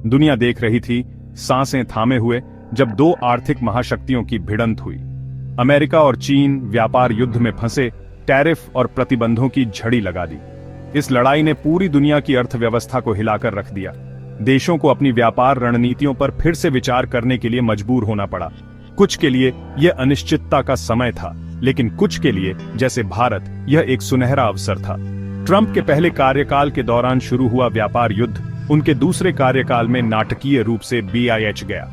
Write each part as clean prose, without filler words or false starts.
दुनिया देख रही थी, सांसें थामे हुए, जब दो आर्थिक महाशक्तियों की भिड़ंत हुई। अमेरिका और चीन व्यापार युद्ध में फंसे, टैरिफ और प्रतिबंधों की झड़ी लगा दी। इस लड़ाई ने पूरी दुनिया की अर्थव्यवस्था को हिलाकर रख दिया। देशों को अपनी व्यापार रणनीतियों पर फिर से विचार करने के लिए मजबूर होना पड़ा। कुछ के लिए यह अनिश्चितता का समय था, लेकिन कुछ के लिए, जैसे भारत, यह एक सुनहरा अवसर था। ट्रंप के पहले कार्यकाल के दौरान शुरू हुआ व्यापार युद्ध उनके दूसरे कार्यकाल में नाटकीय रूप से BIH गया।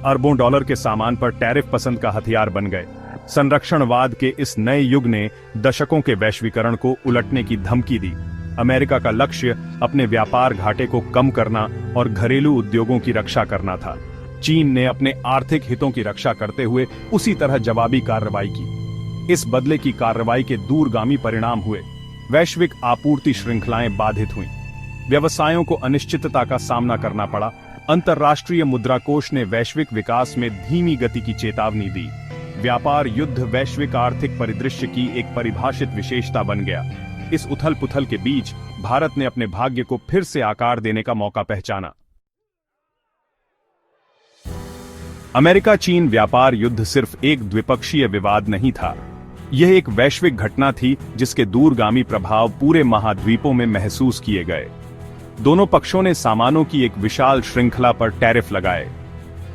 अरबों डॉलर के सामान पर टैरिफ पसंद का हथियार बन गए। संरक्षणवाद के इस नए युग ने दशकों के वैश्वीकरण को उलटने की धमकी दी। अमेरिका का लक्ष्य अपने व्यापार घाटे को कम करना और घरेलू उद्योगों की रक्षा करना था। चीन ने अपने आर्थिक हितों की रक्षा करते हुए उसी तरह जवाबी कार्रवाई की। इस बदले की कार्रवाई के दूरगामी परिणाम हुए। वैश्विक आपूर्ति श्रृंखलाएं बाधित हुईं। व्यवसायों को अनिश्चितता का सामना करना पड़ा। अंतर्राष्ट्रीय मुद्रा कोष ने वैश्विक विकास में धीमी गति की चेतावनी दी। व्यापार युद्ध वैश्विक आर्थिक परिदृश्य की एक परिभाषित विशेषता बन गया। इस उथल पुथल के बीच भारत ने अपने भाग्य को फिर से आकार देने का मौका पहचाना। अमेरिका चीन व्यापार युद्ध सिर्फ एक द्विपक्षीय विवाद नहीं था, यह एक वैश्विक घटना थी जिसके दूरगामी प्रभाव पूरे महाद्वीपों में महसूस किए गए। दोनों पक्षों ने सामानों की एक विशाल श्रृंखला पर टैरिफ लगाए।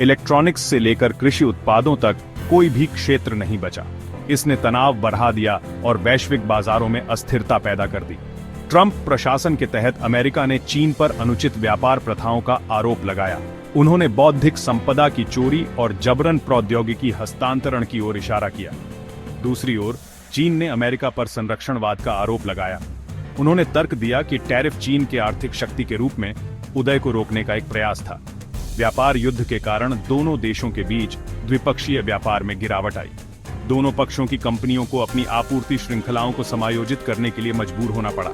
इलेक्ट्रॉनिक्स से लेकर कृषि उत्पादों तक कोई भी क्षेत्र नहीं बचा। इसने तनाव बढ़ा दिया और वैश्विक बाजारों में अस्थिरता पैदा कर दी। ट्रंप प्रशासन के तहत अमेरिका ने चीन पर अनुचित व्यापार प्रथाओं का आरोप लगाया। उन्होंने बौद्धिक संपदा की चोरी और जबरन प्रौद्योगिकी हस्तांतरण की ओर इशारा किया। दूसरी ओर चीन ने अमेरिका पर संरक्षणवाद का आरोप लगाया। उन्होंने तर्क दिया कि टैरिफ चीन के आर्थिक शक्ति के रूप में उदय को रोकने का एक प्रयास था। व्यापार युद्ध के कारण दोनों देशों के बीच द्विपक्षीय व्यापार में गिरावट आई। दोनों पक्षों की कंपनियों को अपनी आपूर्ति श्रृंखलाओं को समायोजित करने के लिए मजबूर होना पड़ा।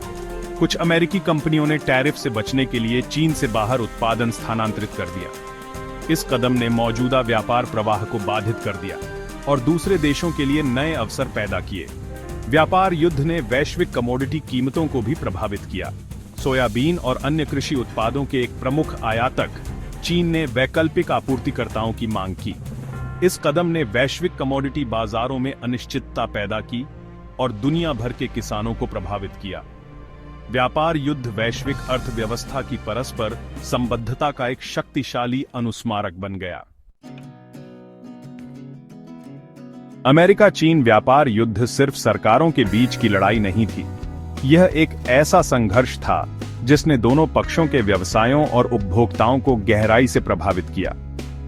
कुछ अमेरिकी कंपनियों ने टैरिफ से बचने के लिए चीन से बाहर उत्पादन स्थानांतरित कर दिया। इस कदम ने मौजूदा व्यापार प्रवाह को बाधित कर दिया और दूसरे देशों के लिए नए अवसर पैदा किए। व्यापार युद्ध ने वैश्विक कमोडिटी कीमतों को भी प्रभावित किया। सोयाबीन और अन्य कृषि उत्पादों के एक प्रमुख आयातक चीन ने वैकल्पिक आपूर्तिकर्ताओं की मांग की। इस कदम ने वैश्विक कमोडिटी बाजारों में अनिश्चितता पैदा की और दुनिया भर के किसानों को प्रभावित किया। व्यापार युद्ध वैश्विक अर्थव्यवस्था की परस्पर संबद्धता का एक शक्तिशाली अनुस्मारक बन गया। अमेरिका चीन व्यापार युद्ध सिर्फ सरकारों के बीच की लड़ाई नहीं थी, यह एक ऐसा संघर्ष था जिसने दोनों पक्षों के व्यवसायों और उपभोक्ताओं को गहराई से प्रभावित किया।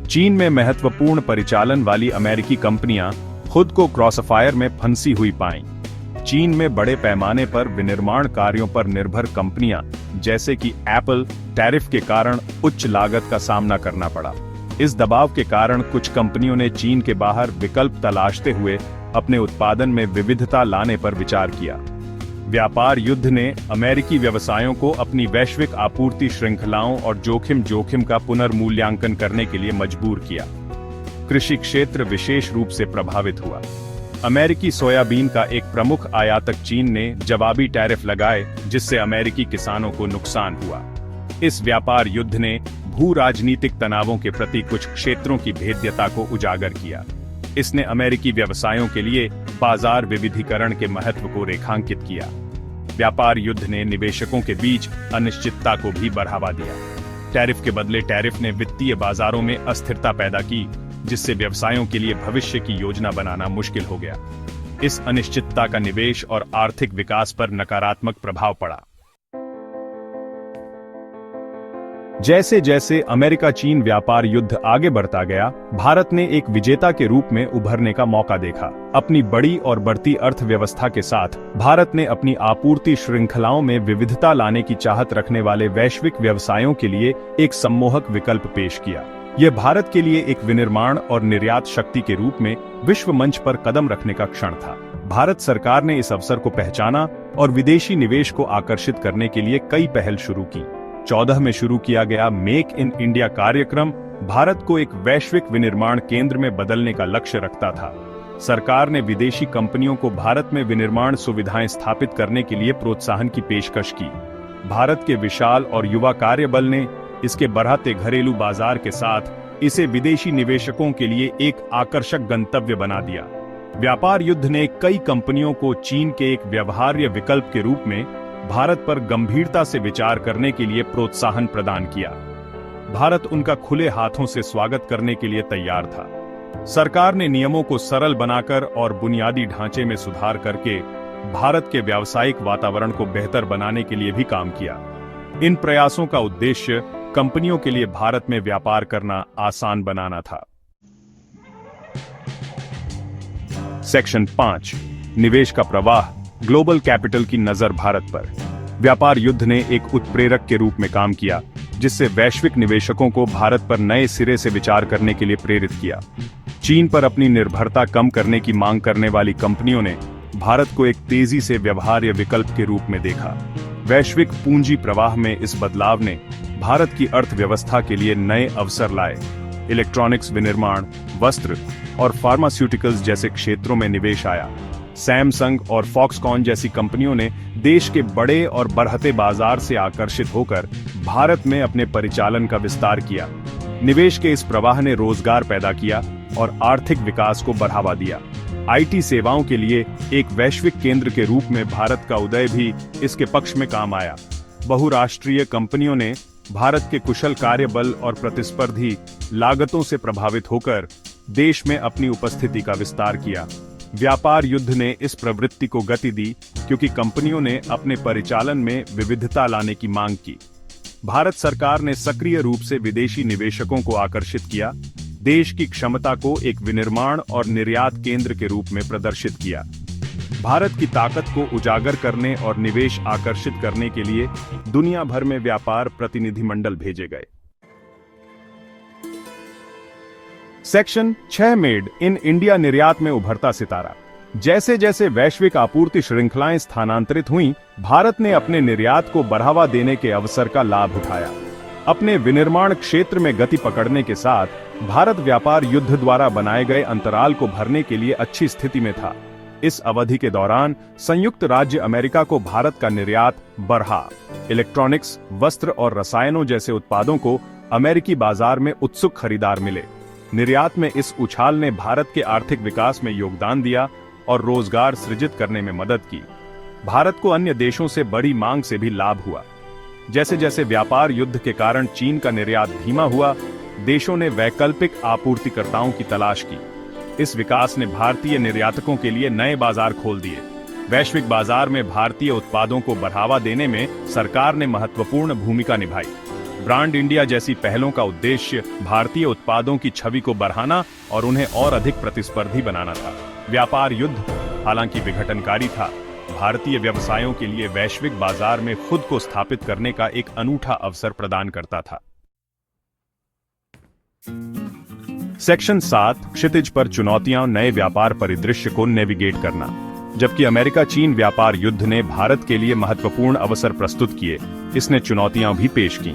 चीन में महत्वपूर्ण परिचालन वाली अमेरिकी कंपनियां खुद को क्रॉसफायर में फंसी हुई पाईं। चीन में बड़े पैमाने पर विनिर्माण कार्यों पर निर्भर कंपनियां जैसे कि एप्पल टैरिफ के कारण उच्च लागत का सामना करना पड़ा। इस दबाव के कारण कुछ कंपनियों ने चीन के बाहर विकल्प तलाशते हुए अपने उत्पादन में विविधता लाने पर विचार किया। व्यापार युद्ध ने अमेरिकी व्यवसायों को अपनी वैश्विक आपूर्ति श्रृंखलाओं और जोखिम का पुनर्मूल्यांकन करने के लिए मजबूर किया। कृषि क्षेत्र विशेष रूप से प्रभावित हुआ। अमेरिकी सोयाबीन का एक प्रमुख आयातक चीन ने जवाबी टैरिफ लगाए, जिससे अमेरिकी किसानों को नुकसान हुआ। इस व्यापार युद्ध ने भू राजनीतिक तनावों के प्रति कुछ क्षेत्रों की भेद्यता को उजागर किया। इसने अमेरिकी व्यवसायों के लिए बाजार विविधीकरण के महत्व को रेखांकित किया। व्यापार युद्ध ने निवेशकों के बीच अनिश्चितता को भी बढ़ावा दिया। टैरिफ के बदले टैरिफ ने वित्तीय बाजारों में अस्थिरता पैदा की, जिससे व्यवसायों के लिए भविष्य की योजना बनाना मुश्किल हो गया। इस अनिश्चितता का निवेश और आर्थिक विकास पर नकारात्मक प्रभाव पड़ा। जैसे जैसे अमेरिका चीन व्यापार युद्ध आगे बढ़ता गया, भारत ने एक विजेता के रूप में उभरने का मौका देखा। अपनी बड़ी और बढ़ती अर्थव्यवस्था के साथ भारत ने अपनी आपूर्ति श्रृंखलाओं में विविधता लाने की चाहत रखने वाले वैश्विक व्यवसायों के लिए एक सम्मोहक विकल्प पेश किया। यह भारत के लिए एक विनिर्माण और निर्यात शक्ति के रूप में विश्व मंच पर कदम रखने का क्षण था। भारत सरकार ने इस अवसर को पहचाना और विदेशी निवेश को आकर्षित करने के लिए कई पहल शुरू की। 2014 में शुरू किया गया मेक इन इंडिया कार्यक्रम भारत को एक वैश्विक विनिर्माण केंद्र में बदलने का लक्ष्य रखता था। सरकार ने विदेशी कंपनियों को भारत में विनिर्माण सुविधाएं स्थापित करने के लिए प्रोत्साहन की पेशकश की। भारत के विशाल और युवा कार्यबल ने इसके बढ़ते घरेलू बाजार के साथ इसे विदेशी निवेशकों के लिए एक आकर्षक गंतव्य बना दिया। व्यापार युद्ध ने कई कंपनियों को चीन के एक व्यवहार्य विकल्प के रूप में भारत पर गंभीरता से विचार करने के लिए प्रोत्साहन प्रदान किया। भारत उनका खुले हाथों से स्वागत करने के लिए तैयार था। सरकार ने नियमों को सरल बनाकर और बुनियादी ढांचे में सुधार करके भारत के व्यावसायिक वातावरण को बेहतर बनाने के लिए भी काम किया। इन प्रयासों का उद्देश्य कंपनियों के लिए भारत में व्यापार करना आसान बनाना था। सेक्शन 5, निवेश का प्रवाह, ग्लोबल कैपिटल की नजर भारत पर। व्यापार युद्ध ने एक उत्प्रेरक के रूप में काम किया, जिससे वैश्विक निवेशकों को भारत पर नए सिरे से विचार करने के लिए प्रेरित किया। चीन पर अपनी निर्भरता कम करने की मांग करने वाली कंपनियों ने भारत को एक तेजी से व्यवहार्य विकल्प के रूप में देखा। वैश्विक पूंजी प्रवाह में इस बदलाव ने भारत की अर्थव्यवस्था के लिए नए अवसर लाए। इलेक्ट्रॉनिक्स विनिर्माण, वस्त्र और फार्मास्यूटिकल्स जैसे क्षेत्रों में निवेश आया। सैमसंग और फॉक्सकॉन जैसी कंपनियों ने देश के बड़े और बढ़ते बाजार से आकर्षित होकर भारत में अपने परिचालन का विस्तार किया। निवेश के इस प्रवाह ने रोजगार पैदा किया और आर्थिक विकास को बढ़ावा दिया। आईटी सेवाओं के लिए एक वैश्विक केंद्र के रूप में भारत का उदय भी इसके पक्ष में काम आया। बहुराष्ट्रीय कंपनियों ने भारत के कुशल कार्यबल और प्रतिस्पर्धी लागतों से प्रभावित होकर देश में अपनी उपस्थिति का विस्तार किया। व्यापार युद्ध ने इस प्रवृत्ति को गति दी क्योंकि कंपनियों ने अपने परिचालन में विविधता लाने की मांग की। भारत सरकार ने सक्रिय रूप से विदेशी निवेशकों को आकर्षित किया, देश की क्षमता को एक विनिर्माण और निर्यात केंद्र के रूप में प्रदर्शित किया। भारत की ताकत को उजागर करने और निवेश आकर्षित करने के लिए दुनिया भर में व्यापार प्रतिनिधिमंडल भेजे गए। सेक्शन 6, मेड इन इंडिया निर्यात में उभरता सितारा। जैसे जैसे वैश्विक आपूर्ति श्रृंखलाएं स्थानांतरित हुईं, भारत ने अपने निर्यात को बढ़ावा देने के अवसर का लाभ उठाया। अपने विनिर्माण क्षेत्र में गति पकड़ने के साथ भारत व्यापार युद्ध द्वारा बनाए गए अंतराल को भरने के लिए अच्छी स्थिति में था। इस अवधि के दौरान संयुक्त राज्य अमेरिका को भारत का निर्यात बढ़ा। इलेक्ट्रॉनिक्स, वस्त्र और रसायनों जैसे उत्पादों को अमेरिकी बाजार में उत्सुक खरीदार मिले। निर्यात में इस उछाल ने भारत के आर्थिक विकास में योगदान दिया और रोजगार सृजित करने में मदद की। भारत को अन्य देशों से बड़ी मांग से भी लाभ हुआ। जैसे जैसे व्यापार युद्ध के कारण चीन का निर्यात धीमा हुआ, देशों ने वैकल्पिक आपूर्तिकर्ताओं की तलाश की। इस विकास ने भारतीय निर्यातकों के लिए नए बाजार खोल दिए। वैश्विक बाजार में भारतीय उत्पादों को बढ़ावा देने में सरकार ने महत्वपूर्ण भूमिका निभाई। ब्रांड इंडिया जैसी पहलों का उद्देश्य भारतीय उत्पादों की छवि को बढ़ाना और उन्हें और अधिक प्रतिस्पर्धी बनाना था। व्यापार युद्ध हालांकि विघटनकारी था, भारतीय व्यवसायों के लिए वैश्विक बाजार में खुद को स्थापित करने का एक अनूठा अवसर प्रदान करता था। सेक्शन 7, क्षितिज पर चुनौतियां, नए व्यापार परिदृश्य को नेविगेट करना। जबकि अमेरिका चीन व्यापार युद्ध ने भारत के लिए महत्वपूर्ण अवसर प्रस्तुत किए, इसने चुनौतियां भी पेश की।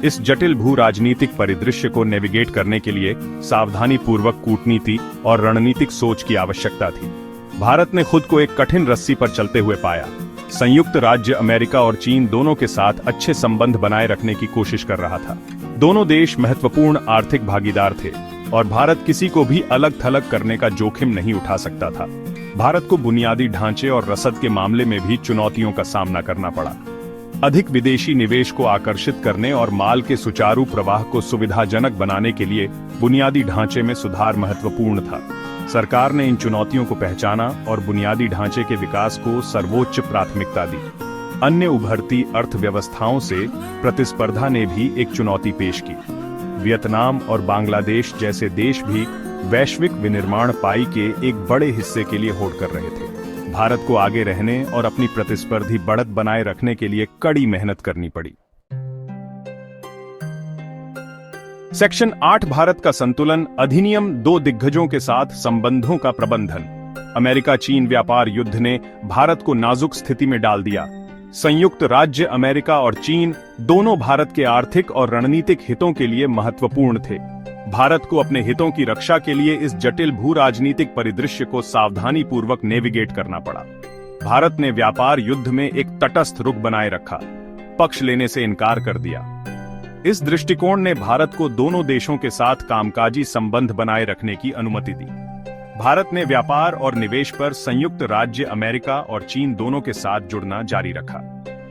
इस जटिल भू राजनीतिक परिदृश्य को नेविगेट करने के लिए सावधानी पूर्वक कूटनीति और रणनीतिक सोच की आवश्यकता थी। भारत ने खुद को एक कठिन रस्सी पर चलते हुए पाया। संयुक्त राज्य अमेरिका और चीन दोनों के साथ अच्छे संबंध बनाए रखने की कोशिश कर रहा था। दोनों देश महत्वपूर्ण आर्थिक भागीदार थे और भारत किसी को भी अलग थलग करने का जोखिम नहीं उठा सकता था। भारत को बुनियादी ढांचे और रसद के मामले में भी चुनौतियों का सामना करना पड़ा। अधिक विदेशी निवेश को आकर्षित करने और माल के सुचारू प्रवाह को सुविधाजनक बनाने के लिए बुनियादी ढांचे में सुधार महत्वपूर्ण था। सरकार ने इन चुनौतियों को पहचाना और बुनियादी ढांचे के विकास को सर्वोच्च प्राथमिकता दी। अन्य उभरती अर्थव्यवस्थाओं से प्रतिस्पर्धा ने भी एक चुनौती पेश की। वियतनाम और बांग्लादेश जैसे देश भी वैश्विक विनिर्माण पाई के एक बड़े हिस्से के लिए होड़ कर रहे थे। भारत को आगे रहने और अपनी प्रतिस्पर्धी बढ़त बनाए रखने के लिए कड़ी मेहनत करनी पड़ी। सेक्शन 8, भारत का संतुलन, अधिनियम, दो दिग्गजों के साथ संबंधों का प्रबंधन। अमेरिका चीन व्यापार युद्ध ने भारत को नाजुक स्थिति में डाल दिया। संयुक्त राज्य अमेरिका और चीन दोनों भारत के आर्थिक और रणनीतिक हितों के लिए महत्वपूर्ण थे। भारत को अपने हितों की रक्षा के लिए इस जटिल भू राजनीतिक परिदृश्य को सावधानी पूर्वक नेविगेट करना पड़ा। भारत ने व्यापार युद्ध में एक तटस्थ रुख बनाए रखा, पक्ष लेने से इनकार कर दिया। इस दृष्टिकोण ने भारत को दोनों देशों के साथ कामकाजी संबंध बनाए रखने की अनुमति दी। भारत ने व्यापार और निवेश पर संयुक्त राज्य अमेरिका और चीन दोनों के साथ जुड़ना जारी रखा।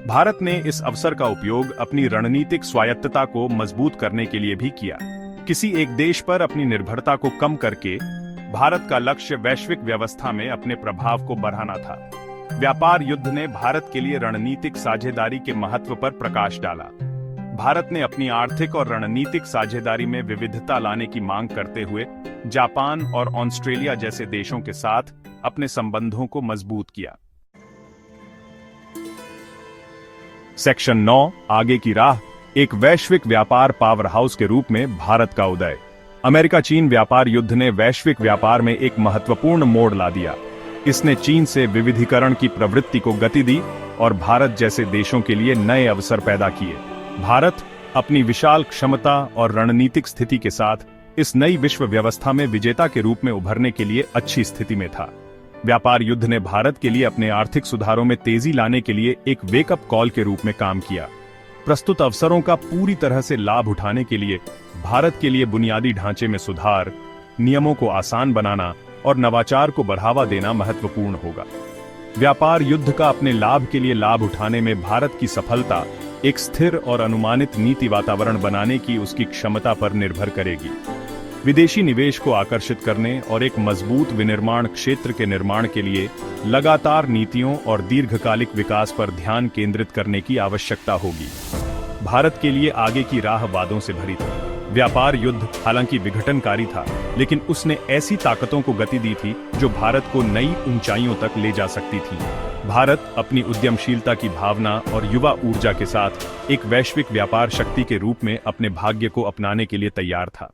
भारत ने इस अवसर का उपयोग अपनी रणनीतिक स्वायत्तता को मजबूत करने के लिए भी किया। किसी एक देश पर अपनी निर्भरता को कम करके भारत का लक्ष्य वैश्विक व्यवस्था में अपने प्रभाव को बढ़ाना था। व्यापार युद्ध ने भारत के लिए रणनीतिक साझेदारी के महत्व पर प्रकाश डाला। भारत ने अपनी आर्थिक और रणनीतिक साझेदारी में विविधता लाने की मांग करते हुए जापान और ऑस्ट्रेलिया जैसे देशों के साथ अपने संबंधों को मजबूत किया। सेक्शन 9 आगे की राह, एक वैश्विक व्यापार पावर हाउस के रूप में भारत का उदय। अमेरिका चीन व्यापार युद्ध ने वैश्विक व्यापार में एक महत्वपूर्ण मोड़ ला दिया। इसने चीन से विविधीकरण की प्रवृत्ति को गति दी और भारत जैसे देशों के लिए नए अवसर पैदा किए। भारत अपनी विशाल क्षमता और रणनीतिक स्थिति के साथ इस नई विश्व व्यवस्था में विजेता के रूप में उभरने के लिए अच्छी स्थिति में था। व्यापार युद्ध ने भारत के लिए अपने आर्थिक सुधारों में तेजी लाने के लिए एक वेकअप कॉल के रूप में काम किया। प्रस्तुत अवसरों का पूरी तरह से लाभ उठाने के लिए भारत के लिए बुनियादी ढांचे में सुधार, नियमों को आसान बनाना और नवाचार को बढ़ावा देना महत्वपूर्ण होगा। व्यापार युद्ध का अपने लाभ के लिए लाभ उठाने में भारत की सफलता एक स्थिर और अनुमानित नीति वातावरण बनाने की उसकी क्षमता पर निर्भर करेगी। विदेशी निवेश को आकर्षित करने और एक मजबूत विनिर्माण क्षेत्र के निर्माण के लिए लगातार नीतियों और दीर्घकालिक विकास पर ध्यान केंद्रित करने की आवश्यकता होगी। भारत के लिए आगे की राह वादों से भरी थी। व्यापार युद्ध हालांकि विघटनकारी था, लेकिन उसने ऐसी ताकतों को गति दी थी जो भारत को नई ऊंचाइयों तक ले जा सकती थी। भारत अपनी उद्यमशीलता की भावना और युवा ऊर्जा के साथ एक वैश्विक व्यापार शक्ति के रूप में अपने भाग्य को अपनाने के लिए तैयार था।